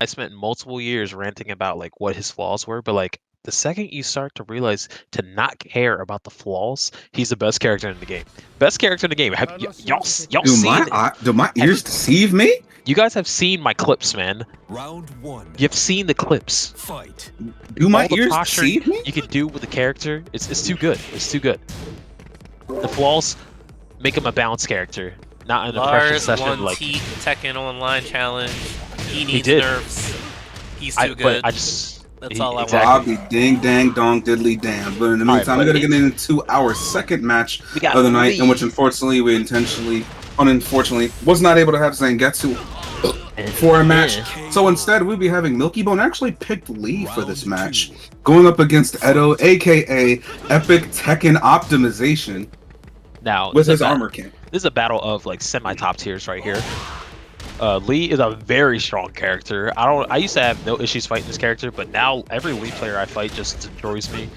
I spent multiple years ranting about like what his flaws were, but like the second you start to realize to not care about the flaws, he's the best character in the game. Best character in the game. Have y'all seen? Do my Have, ears deceive me? you guys have seen my clips, man. Round one. You've seen the clips. Fight. Do my All the ears posturing deceive me? you can do with the character, it's too good. It's too good. The flaws make him a balanced character, not an oppression Lars session won like Tekken Online Challenge. He needs did. nerfs. He's too good. But I just That's all I exactly. I'll be ding dang dong diddly damn. But in the meantime, we're gonna get into our second match of the night, in which unfortunately unfortunately was not able to have Zangetsu for a match. So instead, we'll be having Milky Bone actually picked Lee for this match, going up against Edo, aka Epic Tekken Optimization, Now with his Armor King. This is a battle of like semi-top tiers right here. Lee is a very strong character. I used to have no issues fighting this character, but now every Lee player I fight just destroys me.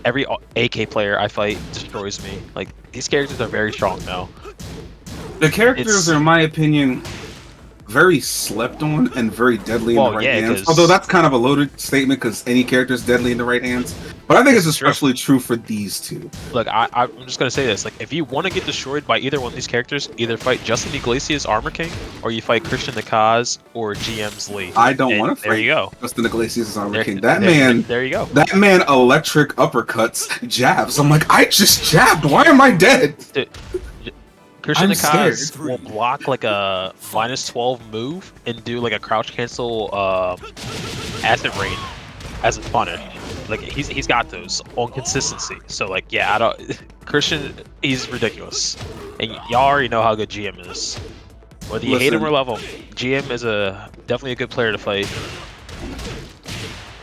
Every AK player I fight destroys me. Like, these characters are very strong now. The characters are, in my opinion, very slept on and very deadly in the right hands. Although that's kind of a loaded statement because any character is deadly in the right hands. But I think it's especially true for these two. Look, I'm just gonna say this: like, if you want to get destroyed by either one of these characters, either fight Justin Iglesias Armor King, or you fight Christian Nakaz or GM's Lee. I don't want to fight. There you go. Justin Iglesias Armor King. There you go. That man electric uppercuts, jabs. I'm like, I just jabbed. Why am I dead? Dude, Christian Nakaz will block like a -12 move and do like a crouch cancel acid rain as a punish. Like he's got those on consistency. So like yeah, I don't Christian, he's ridiculous. And y'all already know how good GM is. Whether you hate him or love him, GM is definitely a good player to fight.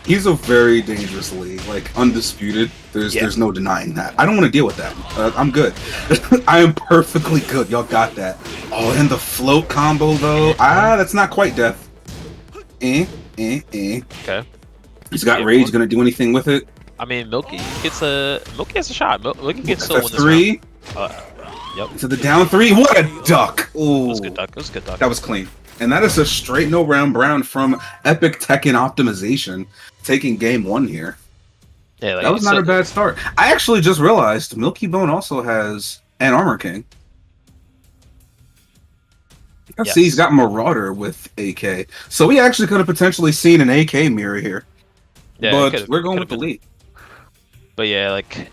He's a very dangerous league, like undisputed. There's no denying that. I don't want to deal with that. I'm good. I am perfectly good. Y'all got that. Oh, and the float combo though. That's not quite death. Okay. He's got rage. Gonna do anything with it? I mean, Milky has a shot. Milky can still win this three. round. Yep. To the down three. What a duck! Ooh, It was a good duck. It was a good duck. that was clean. And that is a straight no round brown from Epic Tekken Optimization, taking game one here. Yeah, like, that was not a bad start. I actually just realized Milky Bone also has an Armor King. Let's see, he's got Marauder with AK. So we actually could have potentially seen an AK mirror here. Yeah, but we're going with the Lee. But yeah, like,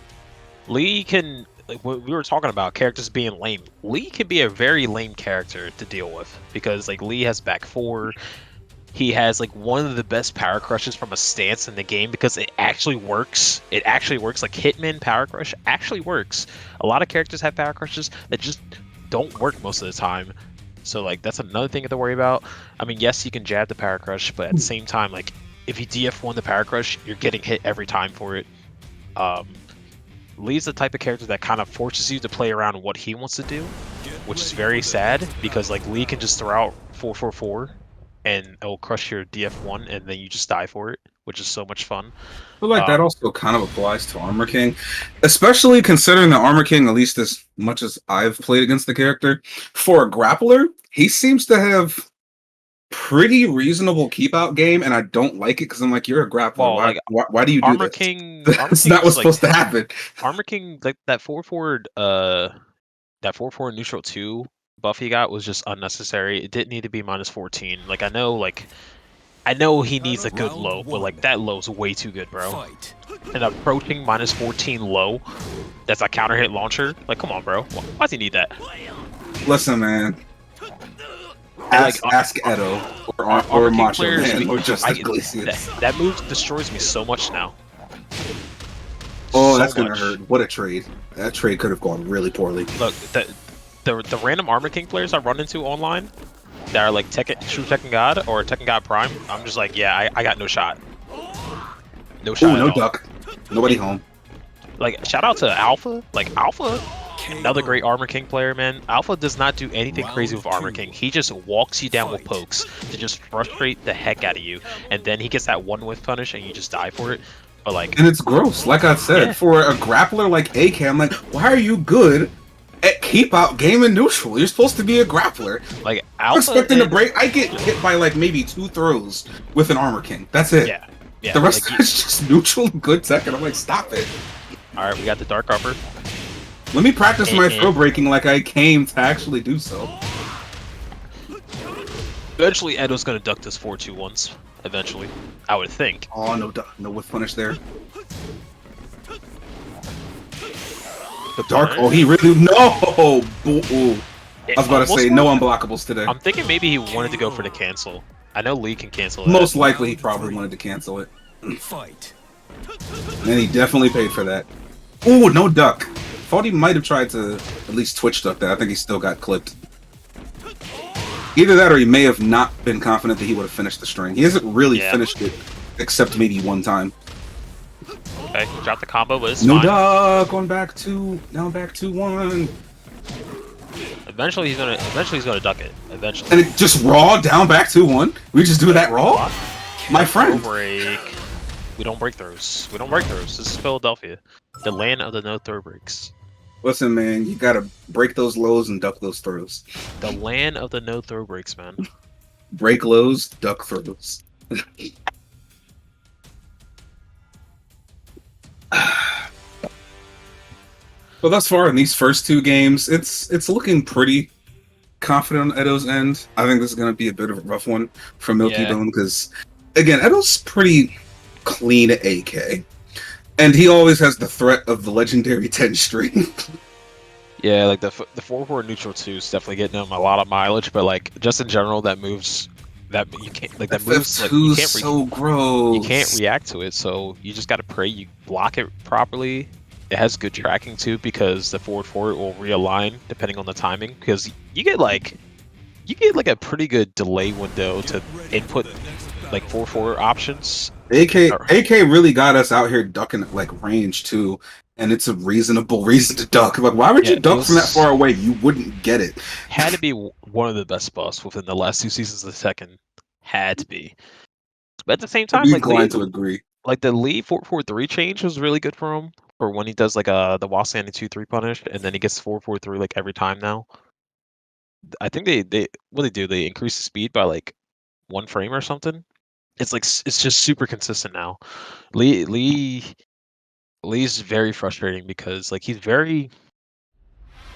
Lee can... Like, we were talking about characters being lame. Lee can be a very lame character to deal with. Because, like, Lee has back four. He has, like, one of the best power crushes from a stance in the game because it actually works. It actually works. Like, Hitman power crush actually works. A lot of characters have power crushes that just don't work most of the time. So, like, that's another thing to worry about. I mean, yes, you can jab the power crush, but at the same time, like, if you DF1 the power crush, you're getting hit every time for it. Lee's the type of character that kind of forces you to play around what he wants to do, which is very sad because like Lee can just throw out 444 and it'll crush your DF1 and then you just die for it, which is so much fun. But like that also kind of applies to Armor King, especially considering the Armor King, at least as much as I've played against the character, for a grappler, he seems to have pretty reasonable keep out game, and I don't like it because I'm like, you're a grappler. Well, why do you do Armor this? King? That's not what's supposed to happen. Armor King, like that 4-4 neutral 2 buff he got was just unnecessary. It didn't need to be -14. Like I know he needs a good low, but like that low's way too good, bro. And approaching -14 low, that's a counter hit launcher. Like, come on, bro. Why does he need that? Listen, man. Ask Edo or Macho Man or just Iglesias. That move destroys me so much now. Oh, that's gonna hurt. What a trade. That trade could have gone really poorly. Look, the random Armor King players I run into online that are like true Tekken God or Tekken God Prime, I'm just like, yeah, I got no shot. No shot. Ooh, no duck. Nobody home. Like, shout out to Alpha. Like, Alpha, another great Armor King player, man. Alpha does not do anything crazy with Armor King. He just walks you down with pokes to just frustrate the heck out of you. And then he gets that one whiff punish and you just die for it. But like, and it's gross. Like I said, for a grappler like AK, I'm like, why are you good at keep out game and neutral. You're supposed to be a grappler. Like I'm expecting to break. I get hit by like maybe 2 throws with an Armor King. That's it. Yeah. Yeah. The rest of it's just neutral, good tech, and I'm like, stop it. All right, we got the dark upper. Let me practice my throw breaking like I came to actually do so. Eventually, Edo's gonna duck this 4-2 once. Eventually, I would think. Oh no, no whiff punish there. The dark. Oh, he really no. Ooh. I was about to say no unblockables today. I'm thinking maybe he wanted to go for the cancel. I know Lee can cancel it. Most likely, he probably wanted to cancel it. Fight. And he definitely paid for that. Ooh, no duck. Thought he might have tried to at least twitch duck that. I think he still got clipped. Either that or he may have not been confident that he would have finished the string. He hasn't really finished it, except maybe one time. Okay, drop the combo, but it's no fine. duck, going back to, now back to 1. Eventually he's gonna duck it. Eventually. And it just raw down back to 1. We just do that raw? My friend. Break. We don't break throws. We don't break throws. This is Philadelphia, the land of the no throw breaks. Listen, man, you gotta break those lows and duck those throws. The land of the no throw breaks, man. Break lows, duck throws. Well, thus far in these first 2 games, it's looking pretty confident on Edo's end. I think this is going to be a bit of a rough one for Milky Bone because, again, Edo's pretty clean at AK. And he always has the threat of the legendary 10 string. Yeah, like the 4-4 neutral 2 is definitely getting him a lot of mileage, but like just in general, that moves that you can't like that moves like you can't so gross. You can't react to it, so you just got to pray you block it properly. It has good tracking too because the forward will realign depending on the timing. Because you get like a pretty good delay window to input like 4-4 options. AK really got us out here ducking at like range too, and it's a reasonable reason to duck. Like, why would you duck from that far away? You wouldn't get it. Had to be one of the best buffs within the last 2 seasons of the second. Had to be. But at the same time, like inclined to agree. Like the Lee 4-4-3 change was really good for him. For when he does like the Wasani 2-3 punish, and then he gets 4-4-3 like every time now. I think they what they do, they increase the speed by like 1 frame or something. It's like it's just super consistent now. Lee's very frustrating because like he's very,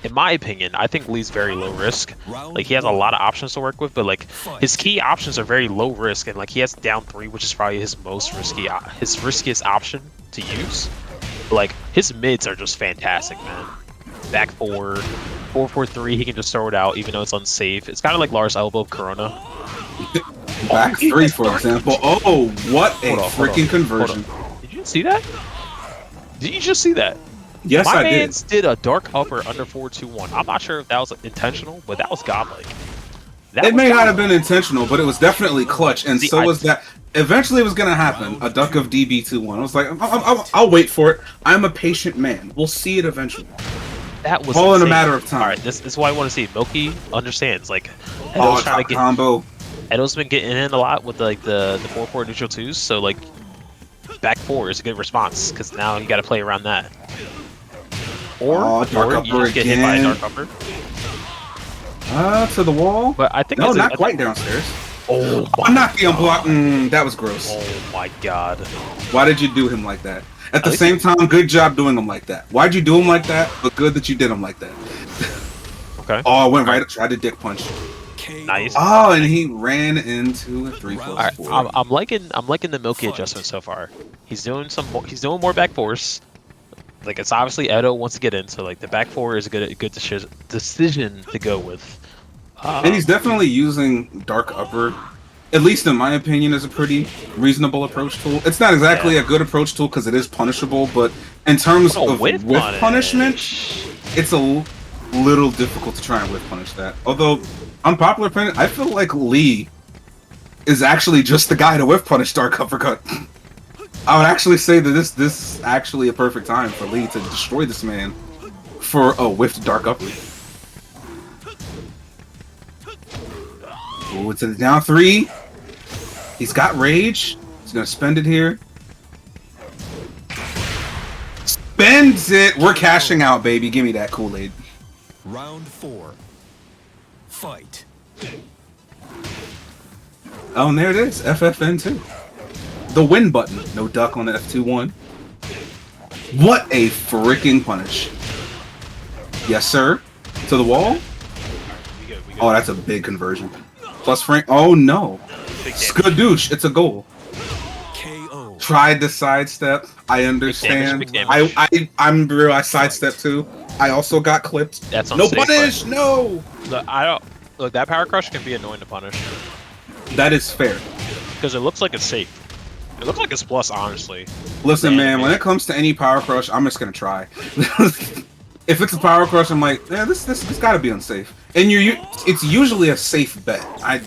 in my opinion, I think Lee's very low risk. Like he has a lot of options to work with, but like his key options are very low risk, and like he has down 3, which is probably his most risky, his riskiest option to use. Like his mids are just fantastic, man. Back 4, 4-4-3, he can just throw it out even though it's unsafe. It's kind of like Lars Elbow of Corona. Back 3, for example. Oh, what a freaking conversion! Did you see that? Did you just see that? Yes, I did. My mans did a dark upper under 4-2-1. I'm not sure if that was intentional, but that was godlike. It may not have been intentional, but it was definitely clutch, and so was that. Eventually, it was going to happen. A duck of DB2-1. I was like, I'll wait for it. I'm a patient man. We'll see it eventually. That was all insane. In a matter of time. All right, this is what I want to see. Milky understands. Like, Edo's trying to get combo. Edo's been getting in a lot with like the 4-4 neutral 2s, so like back 4 is a good response because now you got to play around that. Or you just get hit by a dark upper. To the wall. But I think not quite downstairs. Oh, not the unblock. That was gross. Oh my god. Why did you do him like that? At the same time, good job doing him like that. Why'd you do him like that? But good that you did him like that. Okay. Oh, I went right up, tried to dick punch. Nice. Oh, and he ran into a 3+4. Right, I'm liking the Milky adjustment so far. He's doing more back 4s. Like it's obviously Edo wants to get in, so like the back 4 is a good decision to go with. And he's definitely using dark upper, at least in my opinion, as a pretty reasonable approach tool. It's not exactly a good approach tool because it is punishable, but in terms of whiff punishment, it's a little difficult to try and whiff punish that. Although, unpopular opinion, I feel like Lee is actually just the guy to whiff punish dark uppercut. I would actually say that this is actually a perfect time for Lee to destroy this man for a whiffed dark upper. Ooh, it's a down 3. He's got rage. He's gonna spend it here. Spends it. We're cashing out, baby. Give me that Kool-Aid. Round 4. Fight. Oh, and there it is. FFN2. The win button. No duck on the F2-1. What a freaking punish. Yes, sir. To the wall. We good. Oh, that's a big conversion. Plus Frank. Oh, no. Skadoosh. It's a goal. KO. Tried to sidestep. I understand. Big damage. I'm real. I sidestepped too. I also got clipped. That's no unsafe, punish. No. Look, I don't. Look, that power crush can be annoying to punish That is fair. because it looks like it's safe. It looks like it's plus, honestly. Listen, man. When it comes to any power crush, I'm just gonna try. If it's a power crush, I'm like, yeah, this gotta be unsafe. And it's usually a safe bet. I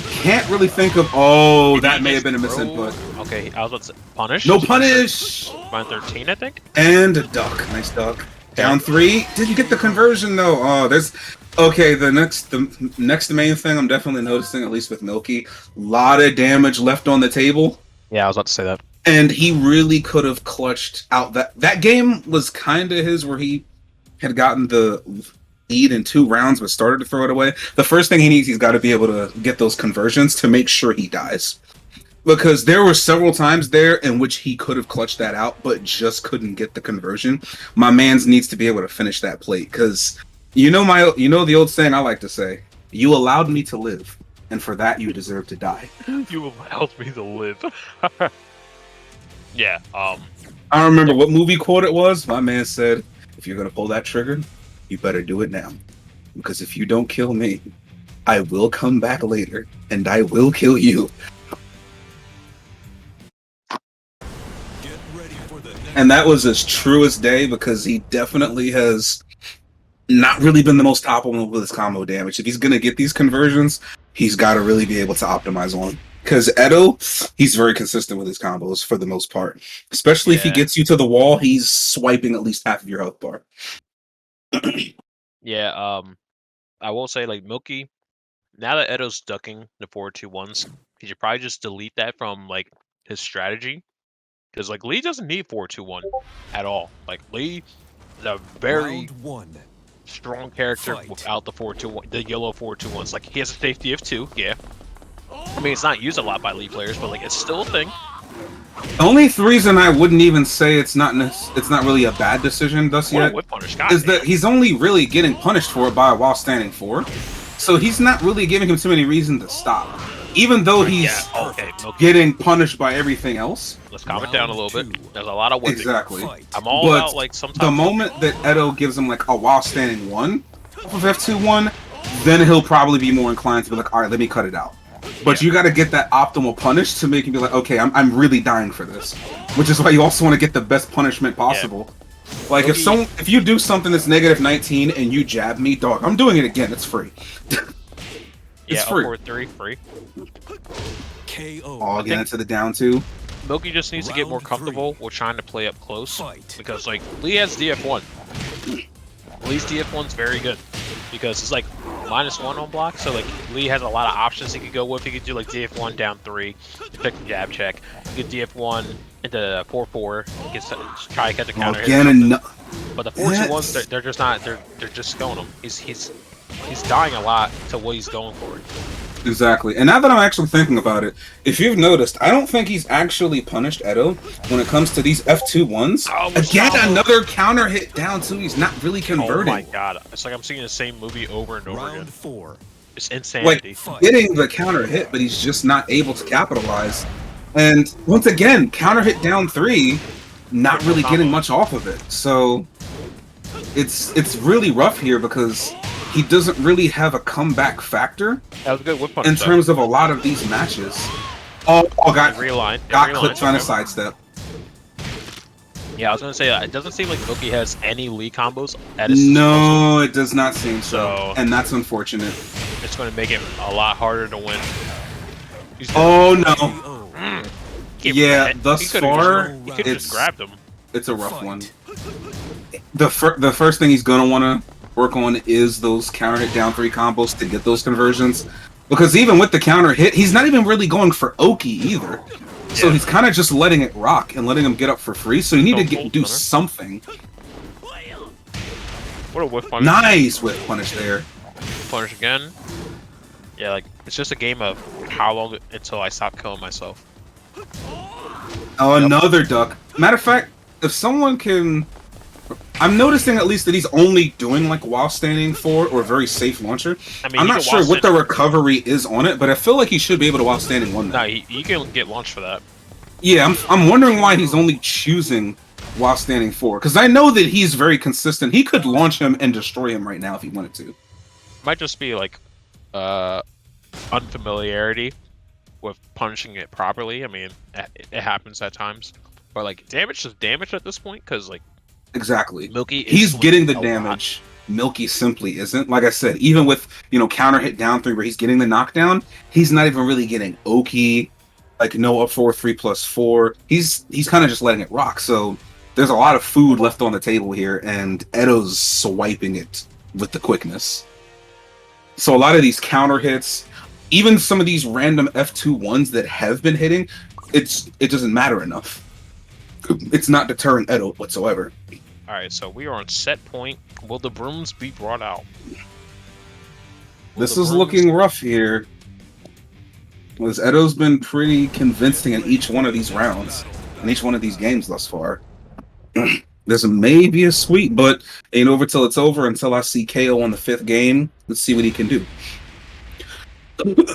can't really think of. Oh, that may have been a misinput. Okay, I was about to say punish. No punish. Round 13, I think. And a duck. Nice duck. Down 3. Didn't get the conversion though. Oh, there's. Okay, the next main thing I'm definitely noticing, at least with Milky, a lot of damage left on the table. Yeah, I was about to say that. And he really could have clutched out that game was kind of his where he had gotten the lead in 2 rounds but started to throw it away. The first thing he needs, he's got to be able to get those conversions to make sure he dies. Because there were several times there in which he could have clutched that out but just couldn't get the conversion. My man's needs to be able to finish that plate because you know the old saying I like to say, you allowed me to live, and for that you deserve to die. You allowed me to live. Yeah. I don't remember what movie quote it was. My man said, if you're gonna pull that trigger, you better do it now. Because if you don't kill me, I will come back later, and I will kill you. Get ready for the next. And that was as true as day because he definitely has not really been the most optimal with his combo damage. If he's gonna get these conversions, he's got to really be able to optimize on them. Because Edo, he's very consistent with his combos for the most part. Especially if he gets you to the wall, he's swiping at least half of your health bar. Yeah. I will say, like, Milky, now that Edo's ducking the 4-2-1s, he should probably just delete that from like his strategy. Because like Lee doesn't need 4-2-1 at all. Like Lee is a very Round 1. strong character Fight. without the 4-2-1, the yellow 4-2-1s. Like he has a safety of 2, yeah. I mean, it's not used a lot by Lee players, but like it's still a thing. The only reason I wouldn't even say it's not really a bad decision thus What a yet whip punish, is that he's only really getting punished for it by a while standing 4. So he's not really giving him too many reasons to stop. Even though he's getting punished by everything else. Let's calm it down a little bit. There's a lot of whipping. Exactly. I'm all about like sometimes the moment that Edo gives him like a while standing 1 off of F2-1, then he'll probably be more inclined to be like, all right, let me cut it out. But you got to get that optimal punish to make him be like, okay, I'm really dying for this. Which is why you also want to get the best punishment possible. Yeah. Like if you do something that's negative 19 and you jab me, dog, I'm doing it again. It's free. It's free. 4-3 free. KO. Oh, get into the down 2. Milky just needs to get more comfortable with trying to play up close. Because like Lee has DF1. Lee's DF1's very good. Because it's like -1 on block, so like Lee has a lot of options he could go with. He could do like DF1 down 3, pick the jab check. He could DF1 into 4-4, he can try to catch a counter hit. But the 4-2-1s, they're just not. They're just going him. He's dying a lot to what he's going for. Exactly. And now that I'm actually thinking about it, if you've noticed, I don't think he's actually punished Edo when it comes to these F2-1s. Oh, again, another counter hit down 2. He's not really converting. Oh my god. It's like I'm seeing the same movie over and over again. 4. It's insanity. Like, getting the counter hit, but he's just not able to capitalize. And once again, counter hit down 3, not really getting much off of it. So it's really rough here because he doesn't really have a comeback factor. That was a good whip punch, in terms of a lot of these matches. Got clipped trying to sidestep. Yeah, I was gonna say it doesn't seem like Milky has any Lee combos at his No, it does not seem so, and that's unfortunate. It's gonna make it a lot harder to win. Oh no! Yeah, thus far, he could just grabbed him. It's a rough one. The first thing he's gonna want to work on is those counter hit down 3 combos to get those conversions. Because even with the counter hit, he's not even really going for Oki either. So he's kind of just letting it rock and letting him get up for free. So you need to do something. What a whiff punish. Nice whiff punish there. Punish again. Yeah, like, it's just a game of how long until I stop killing myself. Oh, another duck. Matter of fact, if someone can... I'm noticing at least that he's only doing like while standing forward or very safe launcher. I mean, I'm not sure what the recovery is on it, but I feel like he should be able to while standing one. No, he can get launched for that. Yeah, I'm wondering why he's only choosing while standing forward, because I know that he's very consistent. He could launch him and destroy him right now if he wanted to. Might just be like unfamiliarity with punishing it properly. I mean, it happens at times, but like damage is damage at this point because like exactly Milky is he's getting the a damage. Milky simply isn't. Like I said, even with counter hit down 3 where he's getting the knockdown, he's not even really getting Oki. Like no up 4 3+4. He's kind of just letting it rock. So there's a lot of food left on the table here, and Edo's swiping it with the quickness. So a lot of these counter hits, even some of these random F2-1s that have been hitting, it doesn't matter enough. It's not deterring Edo whatsoever. All right, so we are on set point. Will the brooms be brought out? This is looking rough here. Because Edo's been pretty convincing in each one of these rounds, in each one of these games thus far. This may be a sweep, but ain't over till it's over until I see KO on the 5th game. Let's see what he can do.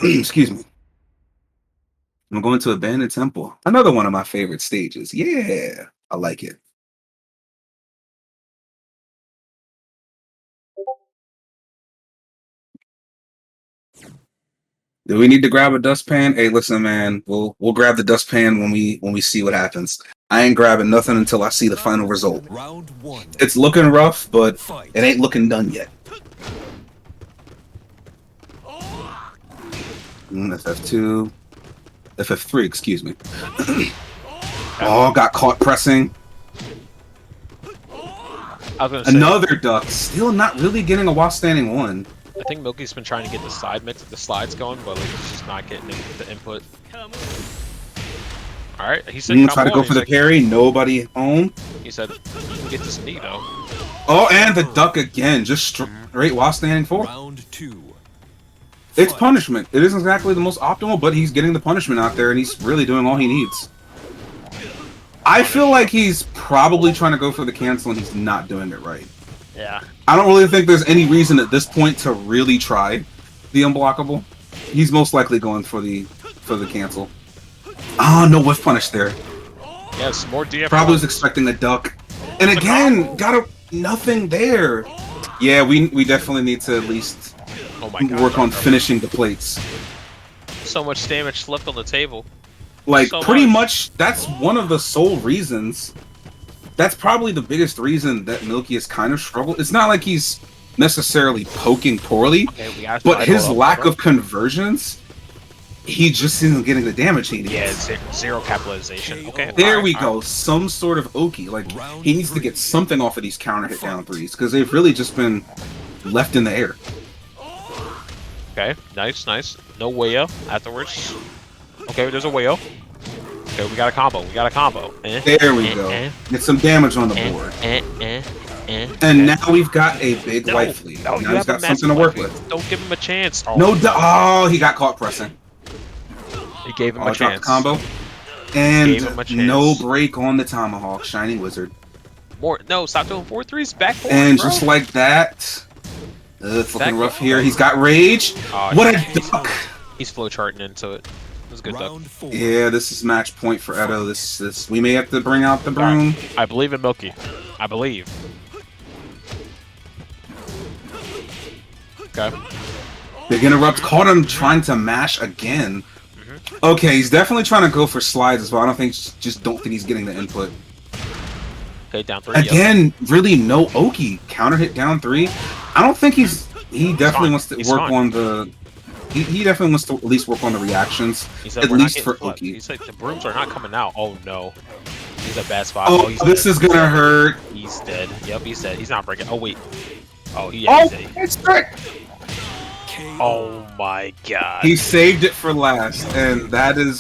Excuse me. I'm going to Abandoned Temple. Another one of my favorite stages. Yeah, I like it. Do we need to grab a dustpan? Hey, listen, man. We'll grab the dustpan when we see what happens. I ain't grabbing nothing until I see the final result. Round 1. It's looking rough, but it ain't looking done yet. FF2, FF3, excuse me. Oh, got caught pressing. I was gonna say, another duck. Still not really getting a while standing one. I think Milky's been trying to get the slides going, but like he's just not getting the input. All right, he said. Try to go for the parry. Nobody home. He said, "Get this knee though." Oh, and the duck again, just straight while standing forward. Round 2. It's punishment. It isn't exactly the most optimal, but he's getting the punishment out there, and he's really doing all he needs. I feel like he's probably trying to go for the cancel, and he's not doing it right. Yeah. I don't really think there's any reason at this point to really try the unblockable. He's most likely going for the cancel. Oh, no whiff punish there. Yes, more DF. Probably was expecting a duck. And again, got nothing there. Yeah, we definitely need to at least work on finishing the plates. So much damage left on the table. Like, pretty much, that's one of the sole reasons. That's probably the biggest reason that Milky has kind of struggled. It's not like he's necessarily poking poorly, but his lack of conversions, he just isn't getting the damage he needs. Yeah, zero capitalization. Okay, there we go. Some sort of Oki. Like, he needs to get something off of these counter hit down 3s, because they've really just been left in the air. Okay, nice. No Wayo afterwards. Okay, there's a Wayo. Okay, we got a combo. There we go. Get some damage on the board. And now we've got a big life lead. Now he's got something to work with. Don't give him a chance. Oh, he got caught pressing. He gave him a chance. Combo. And no break on the Tomahawk. Shining Wizard. No, stop doing 4-3s. Back forward, and just like that, it's looking rough here. He's got rage. What a duck. He's flowcharting into it. It was a good duck. Yeah, this is match point for Edo. This we may have to bring out the broom. I believe in Milky. I believe. Okay. Big interrupt. Caught him trying to mash again. Okay, he's definitely trying to go for slides as well. I don't think he's getting the input. Okay, down 3. Again, really no Oki. Counter hit down 3. I don't think he definitely wants to work on the. He definitely wants to at least work on the reactions, at least for Oki. He's like, the brooms are not coming out. Oh no. He's a bad spot. Oh, this is gonna hurt. He's dead. Yep, he's dead. He's not breaking. Oh, wait. Oh, he's dead. It's great. Oh my god. He saved it for last, and that is